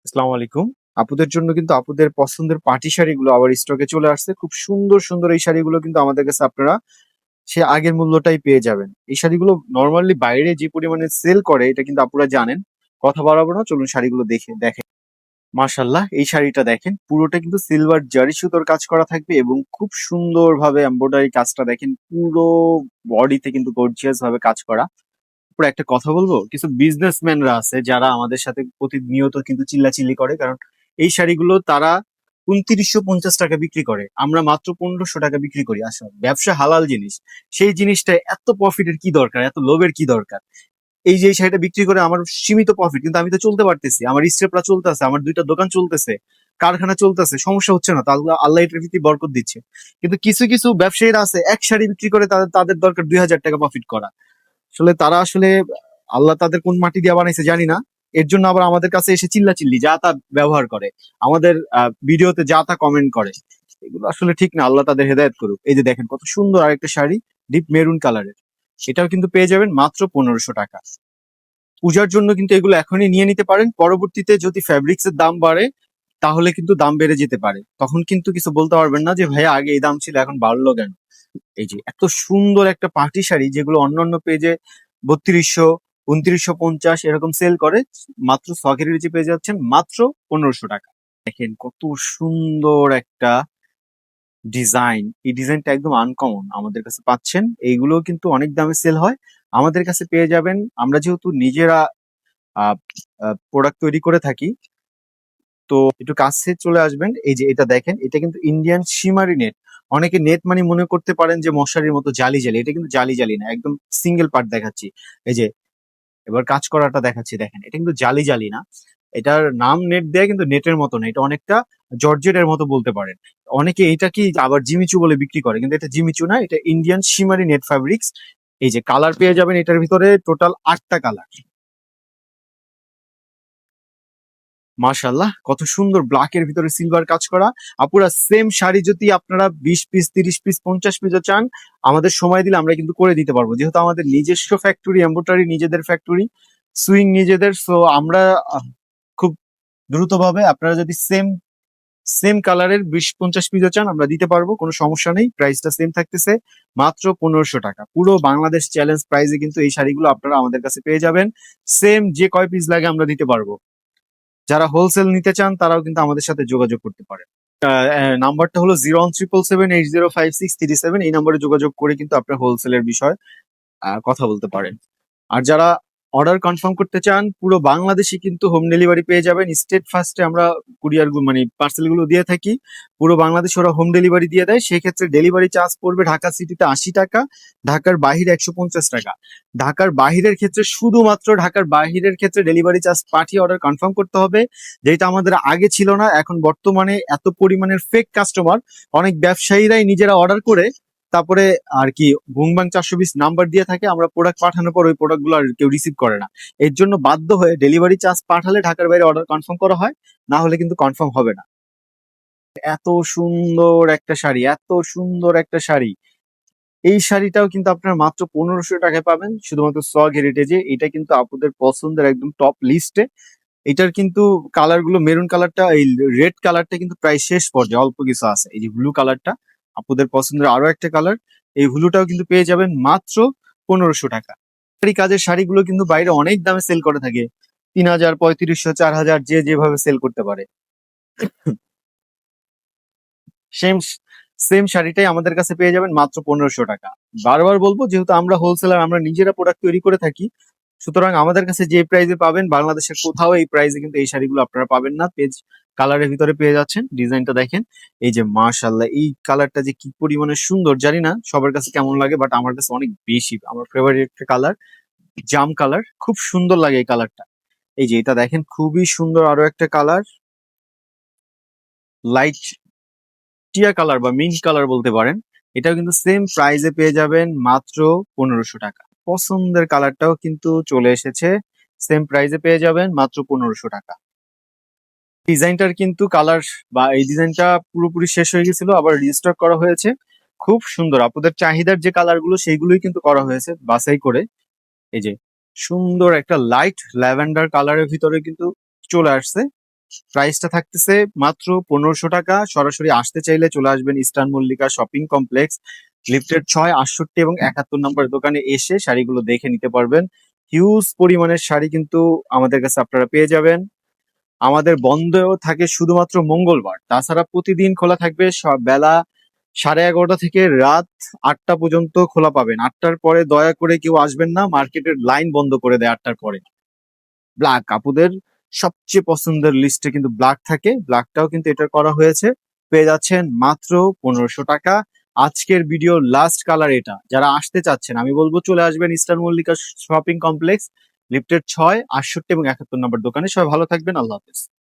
আসসালামু আলাইকুম। আপুদের জন্য কিন্তু আপুদের পছন্দের পার্টি শাড়িগুলো আবার স্টকে চলে আসছে। খুব সুন্দর, সুন্দর এই শাড়িগুলো কিন্তু আমাদের কাছে আপনারা সে আগের মূল্যটাই পেয়ে যাবেন। এই শাড়িগুলো নরমালি বাইরে যে পরিমাণে সেল করে এটা কিন্তু আপুরা জানেন। কথা বাড়াবো না, চলুন শাড়িগুলো দেখেন। মাশাআল্লাহ, এই শাড়িটা দেখেন। পুরোটা কিন্তু সিলভার জারি সুতোর কাজ করা থাকবে এবং খুব সুন্দরভাবে এমব্রয়ডারি কাজটা দেখেন। পুরো বডিতে কিন্তু গর্জিয়াস ভাবে কাজ করা। তারপরে একটা কথা বলবো, কিছু বিজনেসম্যানরা আছে যারা আমাদের সাথে প্রতিনিয়ত কিন্তু চিল্লাচিল্লি করে, কারণ এই শাড়িগুলো তারা ২৯৫০ টাকা বিক্রি করে, আমরা মাত্র ১৫০০ টাকা বিক্রি করি। আসলে ব্যবসা হালাল জিনিস, সেই জিনিসটা এত প্রফিটের কি দরকার, এত লোভের কি দরকার? এই যে এই শাড়িটা বিক্রি করে আমার সীমিত প্রফিট, কিন্তু আমি তো চলতে পারতেছি, আমার স্টেপরা চলতেছে, আমার দুইটা দোকান চলতেছে, কারখানা চলতেছে, সমস্যা হচ্ছে না, তাহলে আল্লাহ এটার প্রতি বরকত দিচ্ছে। কিন্তু কিছু কিছু ব্যবসায়ীরা আছে এক শাড়ি বিক্রি করে তাদের তাদের দরকার ২০০০ টাকা প্রফিট করা। আসলে তারা আসলে আল্লাহ তাদের কোন মাটি দিয়ে বানাইছে জানি না। এর জন্য আবার আমাদের কাছে এসে চিল্লাচিল্লি যা তা ব্যবহার করে, আমাদের ভিডিওতে যা তা কমেন্ট করে। এগুলো আসলে ঠিক না, আল্লাহ তাদের হেদায়েত করুক। এই যে দেখেন কত সুন্দর আরেকটা শাড়ি, ডিপ মেরুন কালারের। এটাও কিন্তু পেয়ে যাবেন মাত্র ১৫০০ টাকা। পূজার জন্য কিন্তু এগুলো এখনই নিয়ে নিতে পারেন, পরবর্তীতে যদি ফ্যাব্রিক্স এর দাম বাড়ে তাহলে কিন্তু দাম বেড়ে যেতে পারে, তখন কিন্তু কিছু বলতে পারবেন না যে ভাইয়া আগে এই দাম ছিল এখন বাড়লো কেন। এই যে এত সুন্দর একটা পার্টি শাড়ি যেগুলো অন্যান্য পেজে ৩২০০, ২৯৫০ এরকম সেল করে, মাত্র শখের নিচে পেয়ে যাচ্ছেন মাত্র ১৫০০ টাকা। দেখেন কত সুন্দর একটা ডিজাইন, এই ডিজাইনটা একদম আনকমন আমাদের কাছে পাচ্ছেন। এইগুলো কিন্তু অনেক দামে সেল হয়, আমাদের কাছে পেয়ে যাবেন। আমরা যেহেতু নিজেরা প্রোডাক্ট তৈরি করে থাকি, তো একটু কাছে চলে আসবেন। এই যে এটা দেখেন, এটা কিন্তু ইন্ডিয়ান শিমারি নেট। অনেকে নেট মানে মনে করতে পারেন যে মশারির মতো জালি জালি, এটা কিন্তু জালি জালি না, একদম সিঙ্গেল পার্ট দেখাচ্ছি। এই যে এবার কাজ করাটা দেখাচ্ছি, দেখেন এটা কিন্তু জালি জালি না। এটার নাম নেট দেয়া, কিন্তু নেটের মতো না, এটা অনেকটা জর্জেটের মতো বলতে পারেন। অনেকে এটা কি আবার জিমিচু বলে বিক্রি করে, কিন্তু এটা জিমিচু না, এটা ইন্ডিয়ান শিমারি নেট ফ্যাব্রিক্স। এই যে কালার পেয়ে যাবেন এটার ভিতরে টোটাল ৮টা কালার। মাশাআল্লাহ, কত সুন্দর ব্ল্যাক এর ভিতরে সিলভার কাজ করা। আপুরা সেম শাড়ি যদি আপনারা ২০ পিস, ৩০ পিস, ৫০ পিসও চান, আমাদের সময় দিলে আমরা কিন্তু করে দিতে পারবো, যেহেতু আমাদের নিজস্ব ফ্যাক্টরি, এম্বোটারি নিজেদের ফ্যাক্টরি, সুইং নিজেদের। সো আমরা খুব দ্রুতভাবে, আপনারা যদি সেম সেম কালারের ২০-৫০ পিসও চান আমরা দিতে পারবো, কোনো সমস্যা নেই। প্রাইসটা সেম থাকতেছে, মাত্র ১৫০০ টাকা। পুরো বাংলাদেশ চ্যালেঞ্জ প্রাইসে কিন্তু এই শাড়িগুলো আপনারা আমাদের কাছে পেয়ে যাবেন। সেম যে কয় পিস লাগে আমরা দিতে পারবো। যারা হোলসেল নিতে চান তারাও কিন্তু আমাদের সাথে যোগাযোগ করতে পারেন। নাম্বারটা হলো 01777805637। এই নাম্বারে যোগাযোগ করে কিন্তু আপনার হোলসেলের বিষয় কথা বলতে পারেন। আর যারা অর্ডার কনফার্ম করতে চান, পুরো বাংলাদেশে কিন্তু হোম ডেলিভারি পেয়ে যাবেন। স্টেট ফার্স্টে আমরা কুরিয়ার মানে পার্সেল গুলো দিয়ে থাকি, পুরো বাংলাদেশে ওরা হোম ডেলিভারি দিয়ে দেয়। সেক্ষেত্রে ডেলিভারি চার্জ পড়বে ঢাকা সিটিতে ৮০ টাকা, ঢাকার বাহিরে ১৫০ টাকা। ঢাকার বাহিরের ক্ষেত্রে, শুধুমাত্র ঢাকার বাহিরের ক্ষেত্রে ডেলিভারি চার্জ পাঠিয়ে অর্ডার কনফার্ম করতে হবে, যেটা আমাদের আগে ছিল না। এখন বর্তমানে এত পরিমাণের ফেক কাস্টমার, অনেক ব্যবসায়ীরাই নিজেরা অর্ডার করে তারপরে আর কি ভুংবাং ৪২০ নাম্বার দিয়ে থাকে, আমরা প্রোডাক্ট পাঠানোর পর ওই প্রোডাক্ট গুলো আর কেউ রিসিভ করে না। এর জন্য বাধ্য হয়ে ডেলিভারি চার্জ পাঠালে ঢাকার বাইরে অর্ডার কনফার্ম করা হয়, না হলে কিন্তু কনফার্ম হবে না। এত সুন্দর একটা শাড়ি, এত সুন্দর একটা শাড়ি। এই শাড়িটাও কিন্তু আপনার মাত্র ১৫০০ টাকায় পাবেন, শুধুমাত্র সগ হেরিটেজে। এটা কিন্তু আপনাদের পছন্দের একদম টপ লিস্টে। এটার কিন্তু কালার গুলো, মেরুন কালারটা, এই রেড কালারটা কিন্তু প্রায় শেষ পর্যায়ে, অল্প কিছু আছে। এই যে ব্লু কালারটা আপনাদের পছন্দের আরো একটা কালার, এই ব্লুটাও কিন্তু পেয়ে যাবেন মাত্র ১৫০০ টাকা। এই কাজের শাড়িগুলো কিন্তু বাইরে অনেক দামে সেল করে থাকে, ৩০০০, ৩৫০০, ৪০০০, যে যেভাবে সেল করতে পারে। সেম সেম শাড়িটাই আমাদের কাছে পেয়ে যাবেন মাত্র ১৫০০ টাকা। বারবার বলবো, যেহেতু আমরা হোলসেলার, আমরা নিজেরা প্রোডাক্ট তৈরি করে থাকি, সুতরাং আমাদের কাছে যে প্রাইসে পাবেন বাংলাদেশের কোথাও এই প্রাইসে কিন্তু এই শাড়িগুলো আপনারা পাবেন না। পেজ কালারের ভিতরে পেয়ে যাচ্ছেন, ডিজাইনটা দেখেন। এই যে মাশাআল্লাহ, এই কালারটা যে কি পরিমাণে সুন্দর জানি না সবার কাছে কেমন লাগে, বাট আমার কাছে অনেক বেশি, আমার ফেভারিট একটা কালার, জাম কালার, খুব সুন্দর লাগে এই কালারটা। এই যে এটা দেখেন, খুবই সুন্দর আরো একটা কালার, লাইট টিয়া কালার বা মিন্ট কালার বলতে পারেন। এটাও কিন্তু সেম প্রাইসে পেয়ে যাবেন মাত্র ১৫০০ টাকা। পছন্দের কালারটাও কিন্তু চলে এসেছে, সেম প্রাইসে পেয়ে যাবেন মাত্র ১৫০০ টাকা। ডিজাইনটার কিন্তু কালার বা এই ডিজাইনটা পুরোপুরি শেষ হয়ে গেছিল, আবার রিস্টক করা হয়েছে। খুব সুন্দর, আপনাদের চাহিদার যে কালার গুলো সেইগুলোই কিন্তু করা হয়েছে বাছাই করে। এই যে সুন্দর একটা লাইট ল্যাভেন্ডার কালারের ভিতরে কিন্তু চলে আসছে। প্রাইসটা থাকতেছে মাত্র 1500 টাকা। সরাসরি আসতে চাইলে চলে আসবেন eastern Mallika shopping complex, lifted 6, 68 এবং 71 নম্বর দোকানে এসে শাড়িগুলো দেখে নিতে পারবেন। হিউজ পরিমাণের শাড়ি কিন্তু আমাদের কাছে আপনারা পেয়ে যাবেন। আমাদের বন্ধ থাকে শুধুমাত্র মঙ্গলবার, তাছাড়া প্রতিদিন খোলা থাকবে বেলা 11:30 থেকে রাত 8টা পর্যন্ত খোলা পাবেন। 8টার পরে দয়া করে কেউ আসবেন না, মার্কেটের লাইন বন্ধ করে দেয় 8টার পরে। ব্ল্যাক আপুদের সবচেয়ে পছন্দের লিস্টে কিন্তু ব্ল্যাক থাকে, ব্ল্যাকটাও কিন্তু এটা করা হয়েছে। পেয়ে যাচ্ছেন মাত্র 1500 টাকা। আজকের ভিডিও লাস্ট কালার এটা। যারা আসতে চাচ্ছেন আমি বলবো চলে আসবেন eastern Mallika shopping complex, lifted 6, 68 এবং 71 নম্বর দোকানে। সবাই ভালো থাকবেন, আল্লাহ হাফেজ।